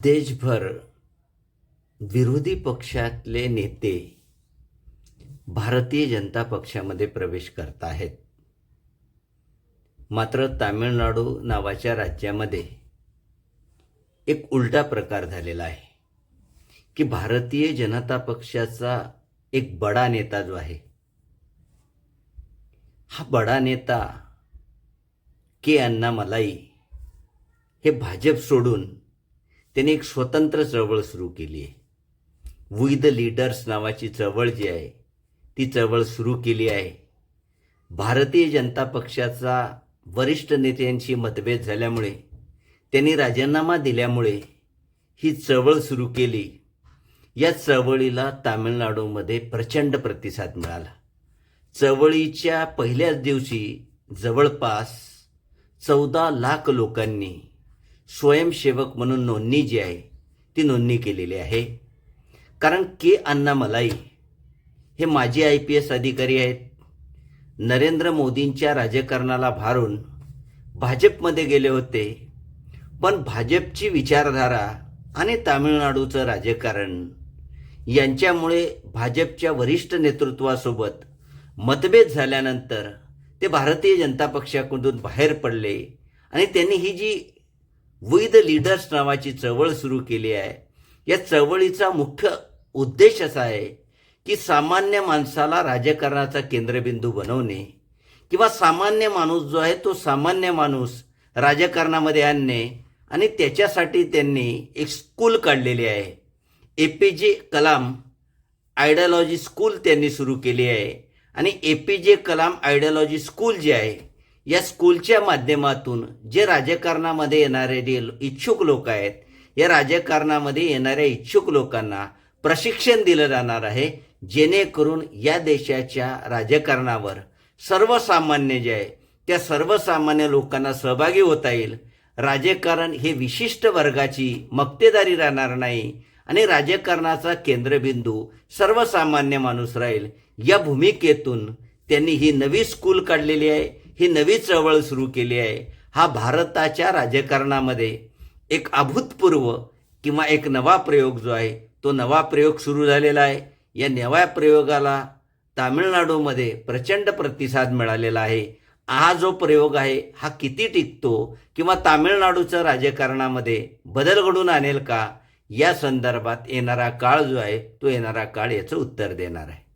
देशभर विरोधी पक्षातले नेते भारतीय जनता पक्षामध्ये प्रवेश करत आहेत. मात्र तामिळनाडू नावाच्या राज्यामध्ये एक उलटा प्रकार झालेला आहे की भारतीय जनता पक्षाचा एक बडा नेता जो आहे, हा बडा नेता के अण्णामलाई हे भाजप सोडून त्यांनी एक स्वतंत्र चळवळ सुरू केली आहे. वी द लीडर्स नावाची चळवळ जी आहे ती चळवळ सुरू केली आहे. भारतीय जनता पक्षाचा वरिष्ठ नेत्यांशी मतभेद झाल्यामुळे त्यांनी राजीनामा दिल्यामुळे ही चळवळ सुरू केली. या चळवळीला तामिळनाडूमध्ये प्रचंड प्रतिसाद मिळाला. चळवळीच्या पहिल्याच दिवशी जवळपास 14 लाख लोकांनी स्वयंसेवक म्हणून नोंदणी जी आहे ती नोंदणी केलेली आहे. कारण के अण्णामलाई हे माजी IPS अधिकारी आहेत. नरेंद्र मोदींच्या राजकारणाला भारून भाजपमध्ये गेले होते, पण भाजपची विचारधारा आणि तामिळनाडूचं राजकारण यांच्यामुळे भाजपच्या वरिष्ठ नेतृत्वासोबत मतभेद झाल्यानंतर ते भारतीय जनता पक्षाकडून बाहेर पडले आणि त्यांनी ही जी वी द लीडर्स नावाची चळवळ सुरू केली आहे. या चळवळीचा मुख्य उद्देश असा आहे की सामान्य माणसाला राजकारणाचा केंद्रबिंदू बनवणे किंवा सामान्य माणूस जो आहे तो सामान्य माणूस राजकारणामध्ये आणणे. आणि त्याच्यासाठी त्यांनी एक स्कूल काढलेली आहे. APJ कलाम आयडियॉलॉजी स्कूल त्यांनी सुरू केली आहे. आणि APJ कलाम आयडियॉलॉजी स्कूल जे आहे या स्कूलच्या माध्यमातून जे राजकारणामध्ये येणारे जे इच्छुक लोक आहेत, या राजकारणामध्ये येणाऱ्या इच्छुक लोकांना प्रशिक्षण दिलं जाणार आहे, जेणेकरून या देशाच्या राजकारणावर सर्वसामान्य जे आहे त्या सर्वसामान्य लोकांना सहभागी होता येईल. राजकारण हे विशिष्ट वर्गाची मक्तेदारी राहणार नाही आणि राजकारणाचा केंद्रबिंदू सर्वसामान्य माणूस राहील. या भूमिकेतून त्यांनी ही नवी स्कूल काढलेली आहे, ही नवी चळवळ सुरू केली आहे. हा भारताच्या राजकारणामध्ये एक अभूतपूर्व किंवा एक नवा प्रयोग जो आहे तो नवा प्रयोग सुरू झालेला आहे. या नव्या प्रयोगाला तामिळनाडूमध्ये प्रचंड प्रतिसाद मिळालेला आहे. हा जो प्रयोग आहे हा किती टिकतो किंवा तामिळनाडूच्या राजकारणामध्ये बदल घडून आणेल का, या संदर्भात येणारा काळ जो आहे तो येणारा काळ याचं उत्तर देणार आहे.